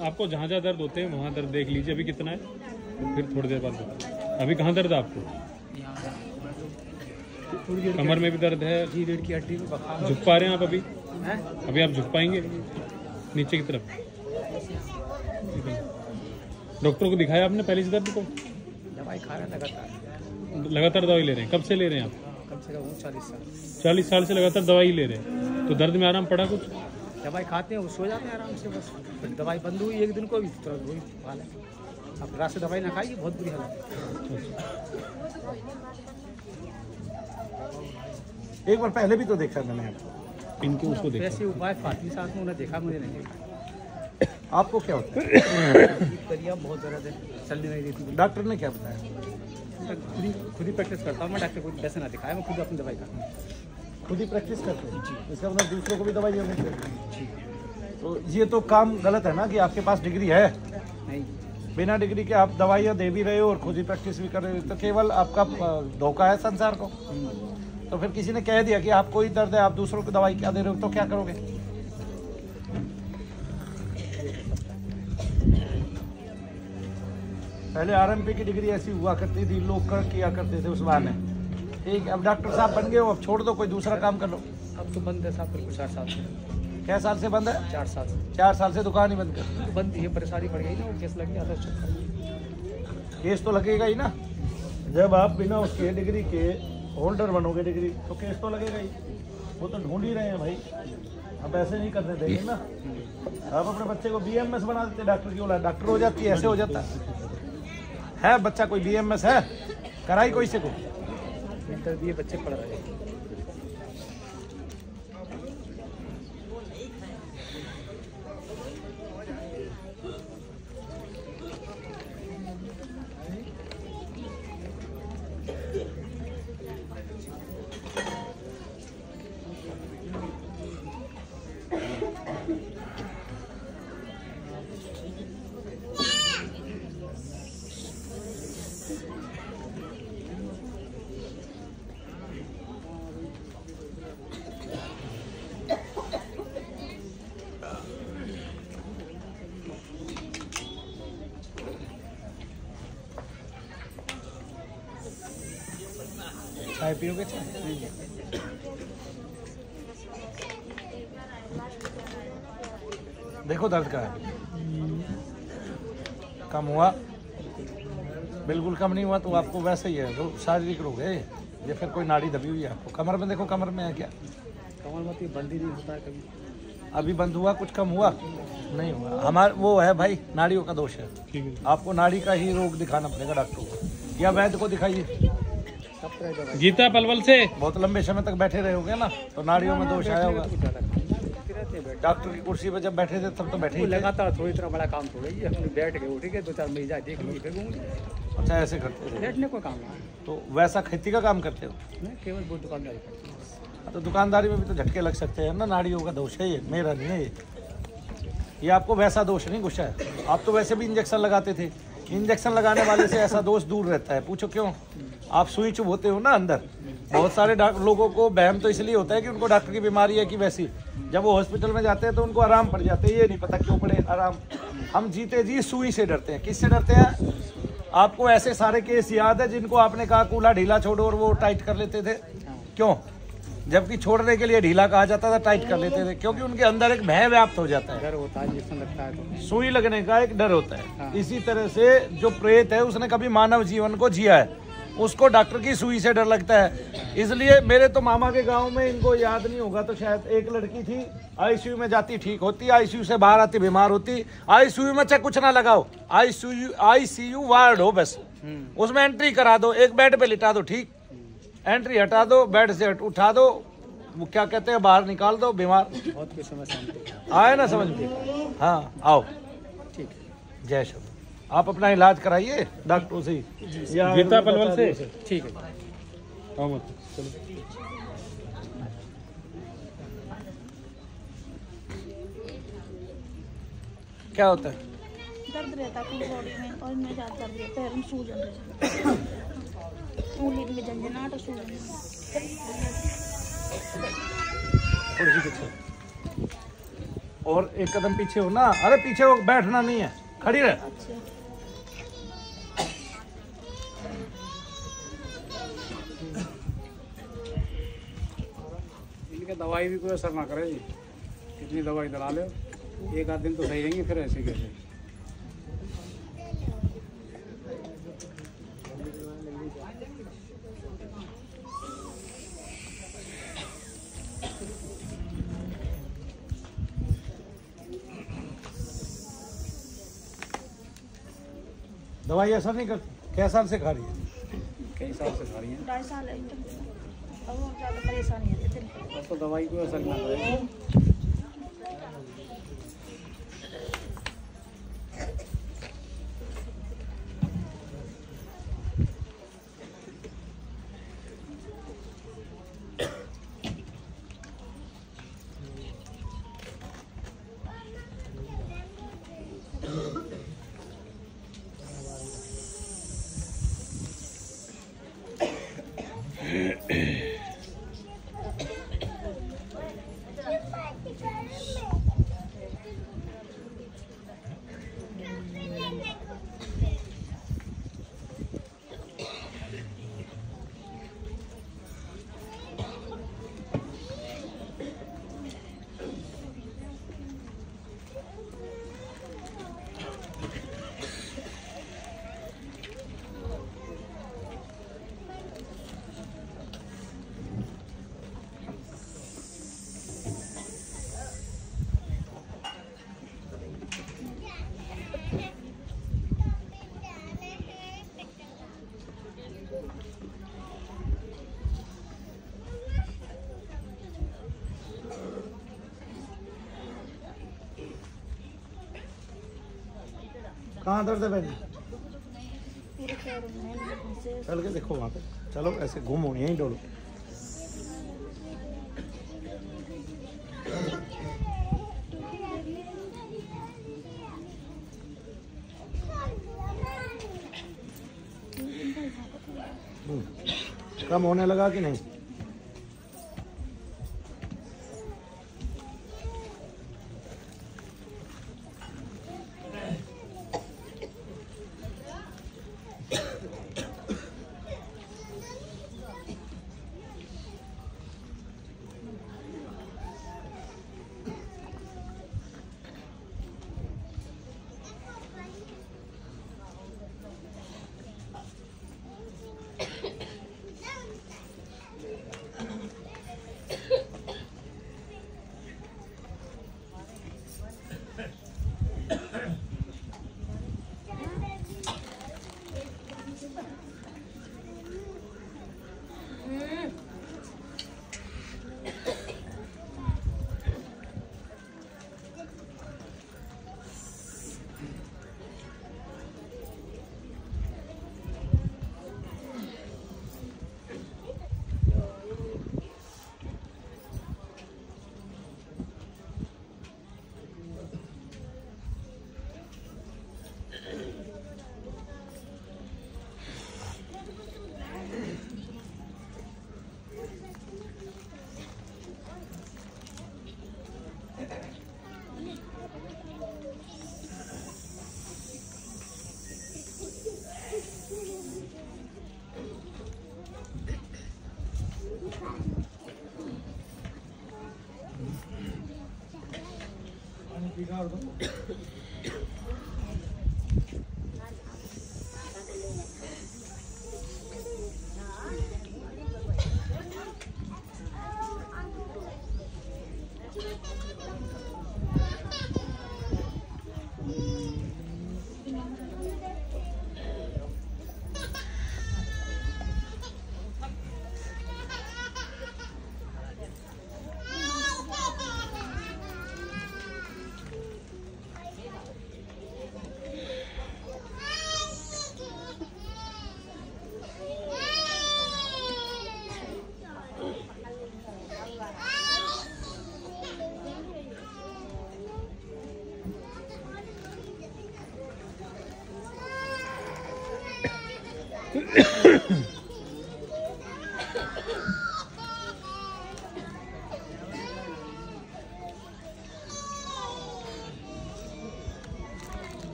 आपको जहाँ जहाँ दर्द होते हैं वहाँ दर्द देख लीजिए अभी कितना है, फिर थोड़ी देर बाद बताएं। अभी कहाँ दर्द है आपको? कमर में भी दर्द है जी, रीढ़ की हड्डी में। झुक पा रहे हैं आप अभी? अभी आप झुक पाएंगे नीचे की तरफ? डॉक्टर को दिखाया आपने पहले से दर्द को? दवाई खा रहे हैं लगातार दवाई ले रहे हैं? कब से ले रहे हैं आप? कम से कम 40 साल। 40 साल से लगातार दवाई ले रहे हैं, तो दर्द में आराम पड़ा कुछ? दवाई खाते हैं वो सो जाते हैं आराम से, बस फिर दवाई बंद हुई एक दिन को भी तुरंत वही हाल है। अब रात से दवाई ना खाइए, बहुत बुरी हालत है। एक बार पहले भी तो देखा मैंने आपको, इनके उसको देखा। ऐसे उपाय फाती साथ में उन्हें देखा, मुझे नहीं देखा। आपको क्या होता है? करिया बहुत दर्द है, चलने नहीं देती। डॉक्टर ने क्या बताया? खुद ही प्रैक्टिस करता हूँ मैं, डॉक्टर को वैसे ना दिखाया, मैं खुद अपनी दवाई खाता हूँ। खुद ही प्रैक्टिस करते हैं? इसका मतलब दूसरों को भी दवाई देनी चाहिए। तो ये तो काम गलत है ना कि आपके पास डिग्री है, नहीं बिना डिग्री के आप दवाइयाँ दे भी रहे हो और खुद ही प्रैक्टिस भी कर रहे हो, तो केवल आपका धोखा है संसार को। तो फिर किसी ने कह दिया कि आपको ही दर्द है, आप दूसरों को दवाई क्या दे रहे हो, तो क्या करोगे? पहले आरएमपी की डिग्री ऐसी हुआ करती थी, लोग किया करते थे उस बहाने। ठीक, अब डॉक्टर साहब बन गए हो, अब छोड़ दो, कोई दूसरा काम कर लो। अब तो बंद है साहब, बिल्कुल 4 साल से। क्या साल से बंद है? 4 साल से। 4 साल से दुकान ही बंद कर? तो बंद ये परेशानी पड़ गई ना, वो केस लग गया था। केस तो लगेगा ही ना, जब आप बिना उसके डिग्री के होल्डर बनोगे डिग्री, तो केस तो लगेगा ही। वो तो ढूंढ ही रहे हैं भाई, अब ऐसे नहीं करने देंगे ना। आप अपने बच्चे को BMS बना देते, डॉक्टर की औलाद डॉक्टर हो जाती है, ऐसे हो जाता है बच्चा कोई BMS है, कराई कोई से को दिए बच्चे पढ़ रहे हैं। चाय पियोगे? चाय देखो दर्द का है, कम हुआ? बिल्कुल कम नहीं हुआ तो आपको वैसे ही है, तो शारीरिक रोग है ये, फिर कोई नाड़ी दबी हुई है आपको। कमर में देखो, कमर में है क्या? कमर में तो बंद ही नहीं होता है कभी। अभी बंद हुआ? कुछ कम हुआ? नहीं हुआ। हमारा वो है भाई, नाड़ियों का दोष है। आपको नाड़ी का ही रोग दिखाना पड़ेगा डॉक्टर को, या वैद्य को दिखाइए। गीता पलवल से बहुत लंबे समय तक बैठे रहे होगे ना, तो नाड़ियों में दोष आया होगा। डॉक्टर की कुर्सी पर जब बैठे थे तब तो बैठे ही लगातार, थोड़ी इतना बड़ा काम थोड़ा ही, हम बैठ गए, उठ गए, 2-4 महीने देख लिए, फिर घूम गए। अच्छा, ऐसे करते थे? बैठने को काम है। तो वैसा खेती का काम करते हो? नहीं, केवल वो दुकानदारी करते हैं। तो दुकानदारी में भी तो झटके लग सकते हैं ना, नाड़ियों का दोष है ये, मेरा नहीं है ये आपको वैसा दोष नहीं गुस्सा है। आप तो वैसे भी इंजेक्शन लगाते थे, इंजेक्शन लगाने वाले से ऐसा दोष दूर रहता है। पूछो क्यों? आप सुई चुभोते हो ना अंदर। बहुत सारे लोगों को बहम तो इसलिए होता है कि उनको डॉक्टर की बीमारी है कि वैसी, जब वो हॉस्पिटल में जाते हैं तो उनको आराम पड़ जाते हैं, ये नहीं पता क्यों पड़े आराम। हम जीते जी सुई से डरते हैं। किससे डरते हैं? आपको ऐसे सारे केस याद है जिनको आपने कहा कूल्हा ढीला छोड़ो और वो टाइट कर लेते थे? क्यों? जबकि छोड़ने के लिए ढीला कहा जाता था, टाइट कर लेते थे, क्योंकि उनके अंदर एक भय व्याप्त हो जाता है, डर होता है, इंजेक्शन लगता है तो सुई लगने का एक डर होता है। इसी तरह से जो प्रेत है उसने कभी मानव जीवन को जिया है, उसको डॉक्टर की सुई से डर लगता है। इसलिए मेरे तो मामा के गांव में, इनको याद नहीं होगा तो शायद, एक लड़की थी, आईसीयू में जाती ठीक होती, आईसीयू से बाहर आती बीमार होती। आईसीयू में चाहे कुछ ना लगाओ, आईसीयू वार्ड हो बस, उसमें एंट्री करा दो, एक बेड पे लिटा दो, ठीक, एंट्री हटा दो, बेड से उठा दो, वो क्या कहते हैं, बाहर निकाल दो, बीमार। बहुत कुछ समझ आए ना समझ में? हाँ, आओ, ठीक है। जय श्री। आप अपना इलाज कराइए डॉक्टरों से, गीता पलवल से। ठीक है, चलो। क्या होता है? दर्द रहता है पूरी बॉडी में, और मैं ज्यादा दर्द रहता है, पैर में सूजन रहता है, उंगली में झंझनाहट और सूजन। और एक कदम पीछे हो ना। अरे पीछे हो, बैठना नहीं है, खड़ी रह। अच्छा इनके दवाई भी कोई असर ना करे जी, कितनी दवाई डला लो, एक आध दिन तो सही रहेंगे, फिर ऐसे कैसे। दवाई असर नहीं करती? कैसे साल से खा रही है? कई साल से खा रही हैं, 2.5 साल है एकदम। अब हम ज़्यादा परेशानी है दिन अब तो दवाई कोई असर ना करे। कहाँ दर्द है बहन? पूरे पैर में से चल के देखो वहाँ पे, चलो ऐसे घूमो, यहीं डोलो। कम होने लगा कि नहीं?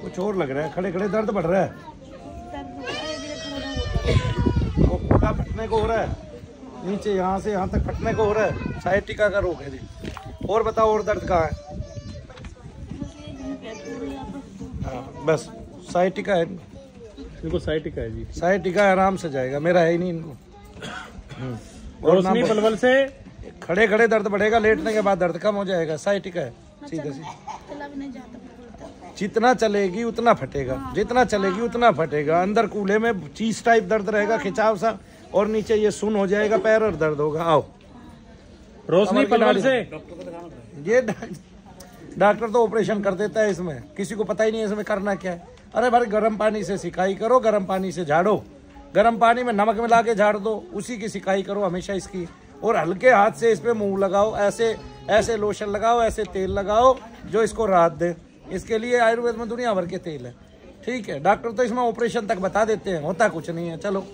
कुछ और लग रहा है, खड़े खड़े दर्द बढ़ रहा है, दर्द होता है, धीरे खड़ा होता है। वो पूरा फटने को हो रहा है, नीचे यहाँ से यहाँ तक फटने को हो रहा है, साइटिका का रोग है जी। और बताओ और दर्द कहाँ है? बस ये यहीं पे थोड़ी यहाँ पे। हाँ बस साइटिका है, इनको साइटिका है जी। साइटिका आराम से जाएगा, मेरा है ही नहीं इनको। और रोशनी नाम पलवल से खड़े खड़े दर्द बढ़ेगा, लेटने के बाद दर्द कम हो जाएगा, साइटिका है सीधे सीधे। चला भी नहीं जाता बोलता। जितना चलेगी उतना फटेगा, जितना चलेगी उतना फटेगा। अंदर कूल्हे में चीज टाइप दर्द रहेगा, खिंचाव सा, और नीचे ये सुन हो जाएगा, पैर और दर्द होगा। आओ रोशनी पलवल से ये डॉक्टर तो ऑपरेशन कर देता है, इसमें किसी को पता ही नहीं है इसमें करना क्या है। अरे भाई गर्म पानी से सिकाई करो, गर्म पानी से झाड़ो, गर्म पानी में नमक मिला के झाड़ दो, उसी की सिकाई करो हमेशा इसकी। और हल्के हाथ से इस पे मुंह लगाओ, ऐसे ऐसे लोशन लगाओ, ऐसे तेल लगाओ जो इसको राहत दे। इसके लिए आयुर्वेद में दुनिया भर के तेल है, ठीक है। डॉक्टर तो इसमें ऑपरेशन तक बता देते हैं, होता कुछ नहीं है। चलो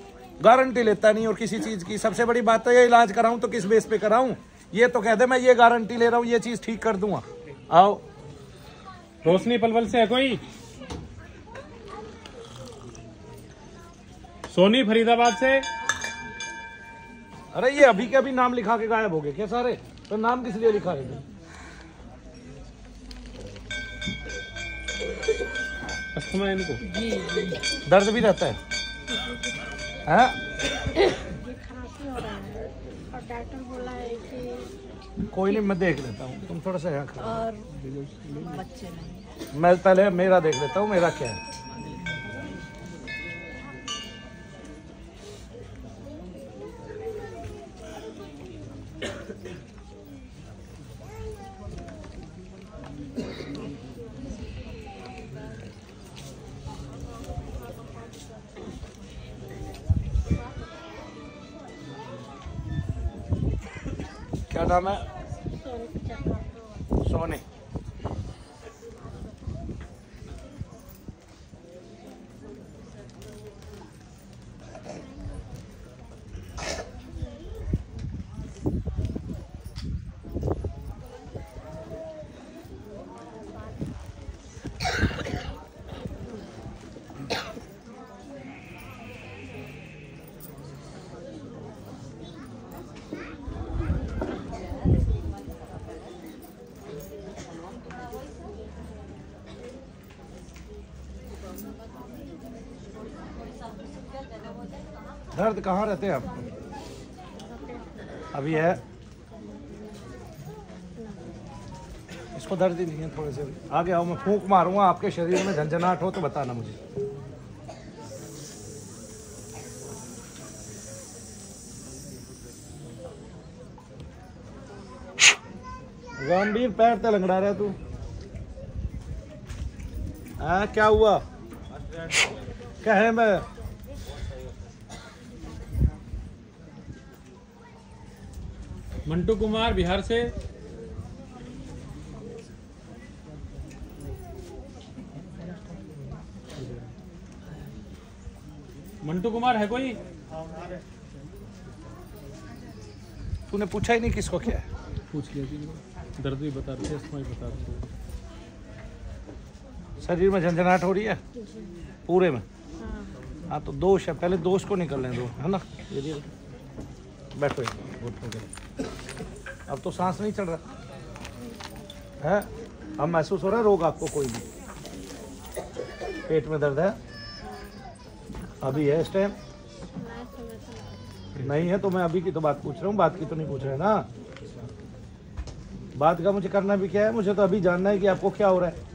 गारंटी लेता नहीं और किसी चीज की। सबसे बड़ी बात तो ये इलाज कराऊं तो किस बेस पे कराऊं, ये तो कह दे मैं ये गारंटी ले रहा हूँ ये चीज ठीक कर दूंगा। आओ रोशनी पलवल से है कोई? सोनी फरीदाबाद से। अरे ये अभी के अभी नाम लिखा के गायब हो गए क्या सारे? तो नाम किस लिए लिखा रहे थे? अस्थमा है इनको? दर्द भी रहता है, हाँ? ये खांसी हो रहा है और डॉक्टर बोला है कि कोई नहीं, मैं देख लेता हूँ, तुम थोड़ा सा यहाँ खड़े। और बच्चे नहीं। मैं पहले मेरा देख लेता हूँ, मेरा क्या है। क्या नाम है? सोनी। दर्द कहाँ रहते हैं आप? अभी है, इसको दर्द ही नहीं है। थोड़े से आगे आओ, मैं फूंक मारूंगा, आपके शरीर में झंझनाहट हो तो बताना मुझे। गंभीर पैर ते लंगड़ा रहा तू, हाँ? क्या हुआ? क्या है? मैं मंटू कुमार बिहार से। मंटू कुमार है कोई? तूने पूछा ही नहीं किसको क्या है? पूछ लिया जी, दर्द भी बता रहे थे, अस्थमा भी बता रहे थे। शरीर में झंझनाहट हो रही है पूरे में? हाँ तो दोष है, पहले दोष को निकलने दो, है ना। ये बैठो, अब तो सांस नहीं चढ़ रहा है। अब महसूस हो रहा है रोग आपको? कोई नहीं, पेट में दर्द है अभी है, इस टाइम नहीं है। तो मैं अभी की तो बात पूछ रहा हूँ, बात की तो नहीं पूछ रहे ना। बात का मुझे करना भी क्या है, मुझे तो अभी जानना है कि आपको क्या हो रहा है।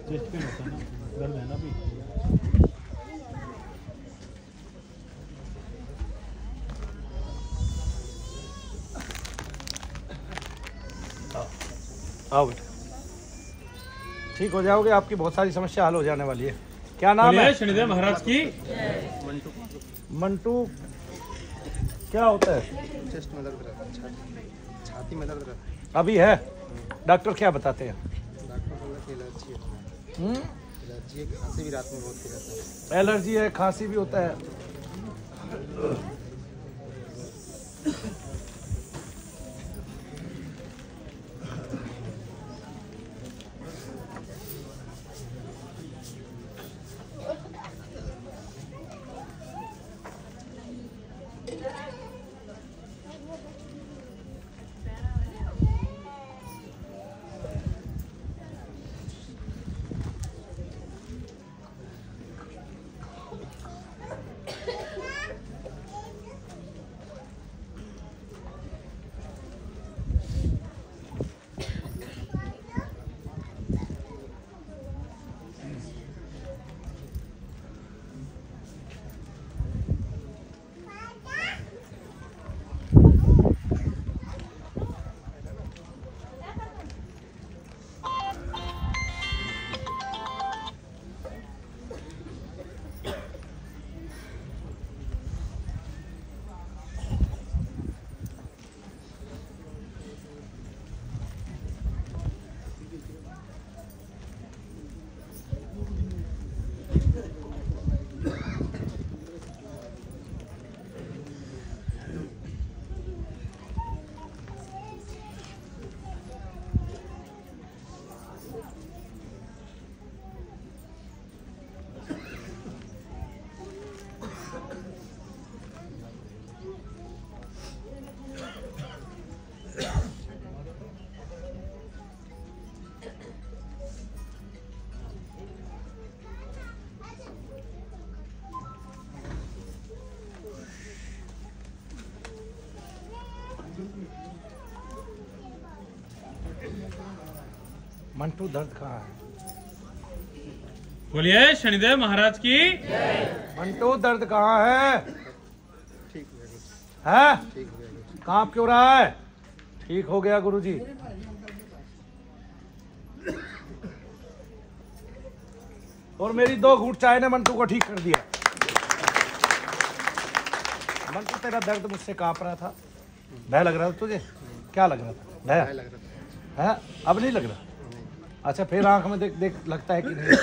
चेस्ट पेन होता है ना, दर्द है ना अभी। आओ बेटा, ठीक हो जाओगे, आपकी बहुत सारी समस्या हल हो जाने वाली है। क्या नाम है? शनिदेव महाराज की। मंटू, क्या होता है? चेस्ट में दर्द रहता है, छाती में दर्द रहता है। अभी है? डॉक्टर क्या बताते हैं? डॉक्टर बोला कि एलर्जी है। एलर्जी है, खांसी भी रात में बहुत ही रहता है। एलर्जी है, खांसी भी होता है। मंटू दर्द कहाँ है? बोलिए शनिदेव महाराज की। मंटू दर्द कहाँ है? है? कांप क्यों रहा है? ठीक हो गया गुरुजी। और मेरी 2 घूंट चाय ने मंटू को ठीक कर दिया। मंटू तेरा दर्द मुझसे कांप रहा था, भय लग रहा था तुझे? क्या लग रहा था? भय लग रहा था। है? अब नहीं लग रहा? अच्छा फिर आंख में देख देख लगता है कि नहीं?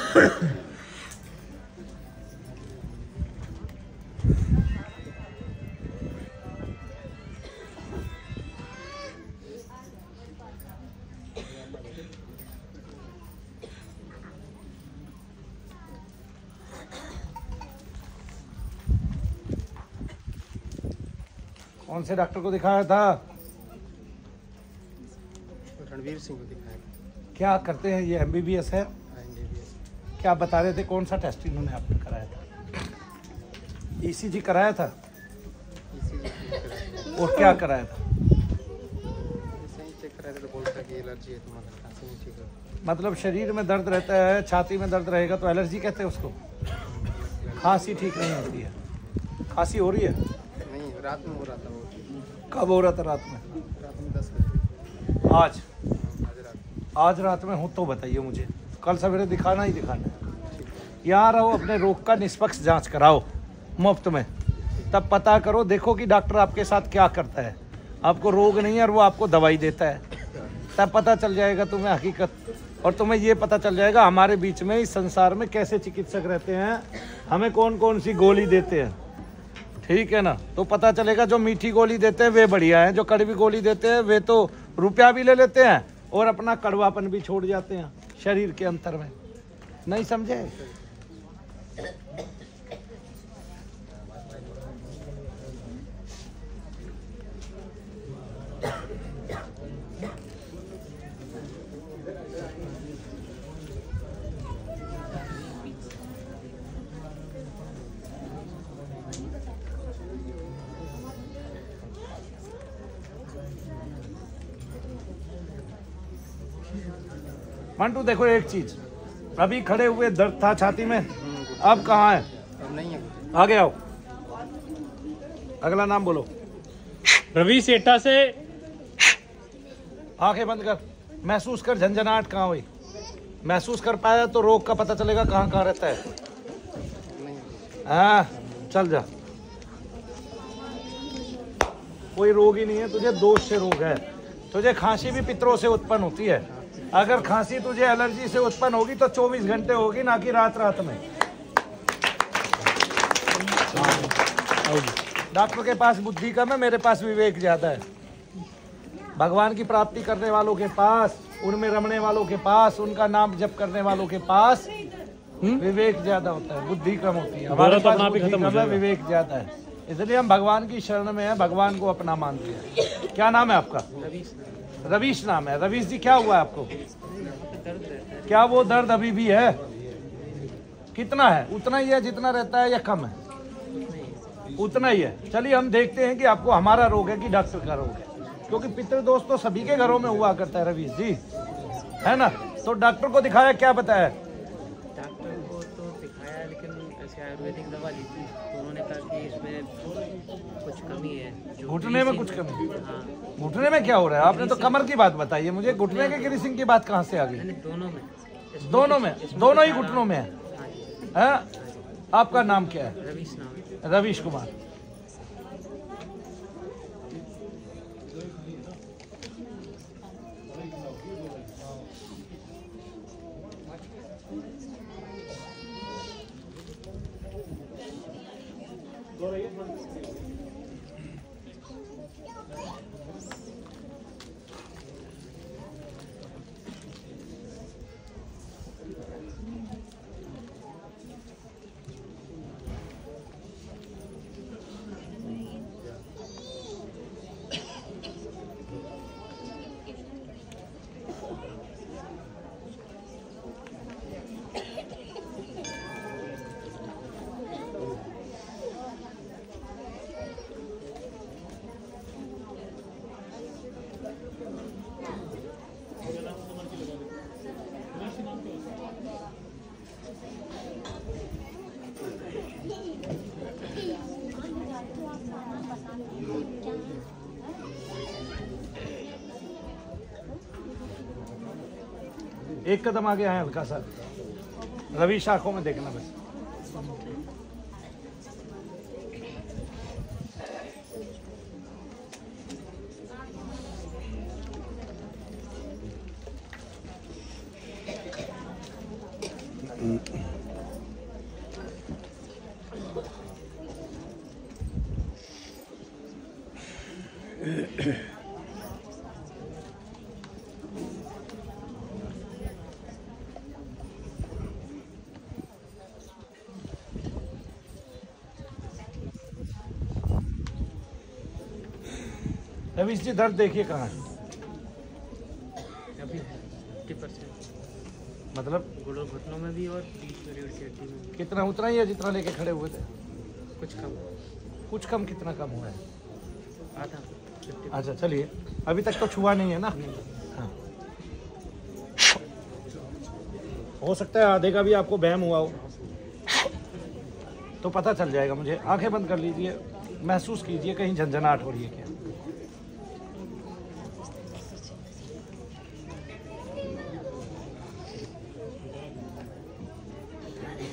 कौन से डॉक्टर को दिखाया था? रणवीर सिंह को दिखाया। क्या करते हैं ये? MBBS है? क्या बता रहे थे? कौन सा टेस्ट इन्होंने आपने कराया था? ECG कराया था? और क्या कराया था? चेक कराया था तो बोलता कि एलर्जी है तुम्हारा, खांसी नहीं ठीक है। मतलब शरीर में दर्द रहता है, छाती में दर्द रहेगा तो एलर्जी कहते हैं उसको। खांसी ठीक नहीं होती है। खांसी हो रही है? नहीं, रात में हो रहा था वो। कब हो रहा था? रात में? रात में 10 बजे। आज रात में हो तो बताइए मुझे। कल सवेरे दिखाना ही दिखाना है। यहाँ रहो, अपने रोग का निष्पक्ष जांच कराओ मुफ्त में, तब पता करो, देखो कि डॉक्टर आपके साथ क्या करता है। आपको रोग नहीं है और वो आपको दवाई देता है, तब पता चल जाएगा तुम्हें हकीकत। और तुम्हें ये पता चल जाएगा हमारे बीच में इस संसार में कैसे चिकित्सक रहते हैं, हमें कौन कौन सी गोली देते हैं। ठीक है ना? तो पता चलेगा जो मीठी गोली देते हैं वे बढ़िया हैं, जो कड़वी गोली देते हैं वे तो रुपया भी ले लेते हैं और अपना कड़वापन भी छोड़ जाते हैं शरीर के अंतर में। नहीं समझे? मंटू देखो एक चीज, अभी खड़े हुए दर्द था छाती में, अब कहाँ है? अब नहीं है। आगे आओ, अगला नाम बोलो। रवि सेठा से। आंखें बंद कर, महसूस कर झंझनाहट कहाँ हुई। महसूस कर पाया तो रोग का पता चलेगा कहाँ कहाँ रहता है। हाँ चल जा। कोई रोग ही नहीं है तुझे, दोष से रोग है तुझे। खांसी भी पितरों से उत्पन्न होती है। अगर खांसी तुझे एलर्जी से उत्पन्न होगी तो 24 घंटे होगी, ना कि रात रात में। डॉक्टर के पास बुद्धि कम है, मेरे पास विवेक ज्यादा है। भगवान की प्राप्ति करने वालों के पास, उनमें रमने वालों के पास, उनका नाम जप करने वालों के पास विवेक ज्यादा होता है, बुद्धि कम होती है। हमारे पास बुद्धि कम है, विवेक ज्यादा है, इसलिए हम भगवान की शरण में हैं, भगवान को अपना मानते हैं। क्या नाम है आपका? रवीश नाम है। रवीश जी क्या हुआ है आपको? क्या वो दर्द अभी भी है? कितना है? उतना ही है जितना रहता है या कम है? उतना ही है। चलिए हम देखते हैं कि आपको हमारा रोग है कि डॉक्टर का रोग है, क्योंकि पितृ दोष तो सभी के घरों में हुआ करता है रवीश जी, है ना? तो डॉक्टर को दिखाया, क्या बताया? डॉक्टर को तो दिखाया, लेकिन ऐसे आयुर्वेदिक दवा ली थी तो उन्होंने कहा कि इसमें कुछ कमी है। घुटने में कुछ कमी? हाँ। घुटने में क्या हो रहा है? आपने तो कमर की बात बताई है मुझे, घुटने के ग्रीसिंग की बात कहाँ से आ गई? दोनों में। दोनों में? दोनों ही घुटनों में है? आपका नाम क्या है? रवीश नाम। रवीश कुमार। एक कदम आगे आए हल्का सा, रवीश आंखों में देखना बस। रवीश जी दर्द देखिए कहाँ है? अभी 50%, मतलब घुटनों में भी और बीच में रीढ़ की हड्डी में भी। कितना उतना ही है जितना लेके खड़े हुए थे? कुछ कम, कुछ कम, कितना कम हुआ है? आधा 50%। अच्छा चलिए, अभी तक तो छुआ नहीं है ना? हाँ। हो सकता है आधे का भी आपको वहम हुआ हो, तो पता चल जाएगा मुझे। आंखें बंद कर लीजिए, महसूस कीजिए कहीं झंझनाहट हो रही है क्या।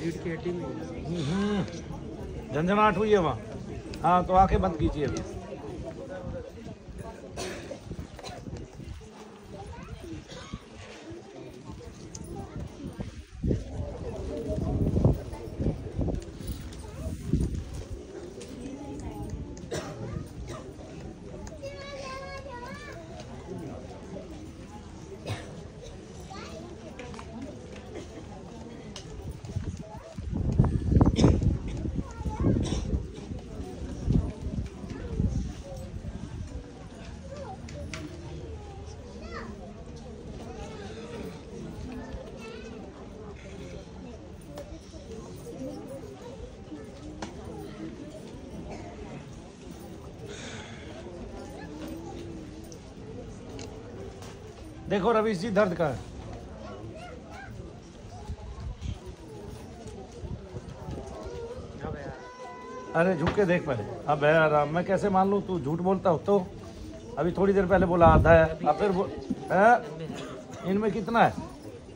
रीढ़ की हड्डी में झंझनाहट हुई है वहाँ? हाँ तो आंखें बंद कीजिए अभी। देखो रवीश जी दर्द का है। अरे झुक के देख पहले। अब है आराम, मैं कैसे मान लूँ? तू झूठ बोलता हो तो? अभी थोड़ी देर पहले बोला आधा है, अब फिर इनमें कितना है?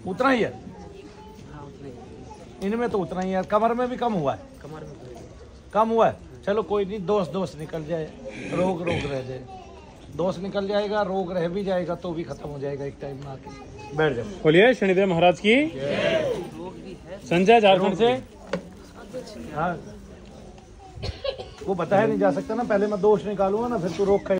उतना ही है? इनमें तो उतना ही है। कमर में भी कम हुआ है? कमर में कम हुआ है। चलो कोई नहीं, दोष निकल जाए, रोग रह जाए। दोष निकल जाएगा, रोग रह भी जाएगा तो भी खत्म हो जाएगा एक टाइम में आके। बैठ जाओ। बोलिए शनिदेव महाराज की। संजय झारखंड से। हाँ वो बताया नहीं जा सकता ना, पहले मैं दोष निकालूंगा ना, फिर तू रोग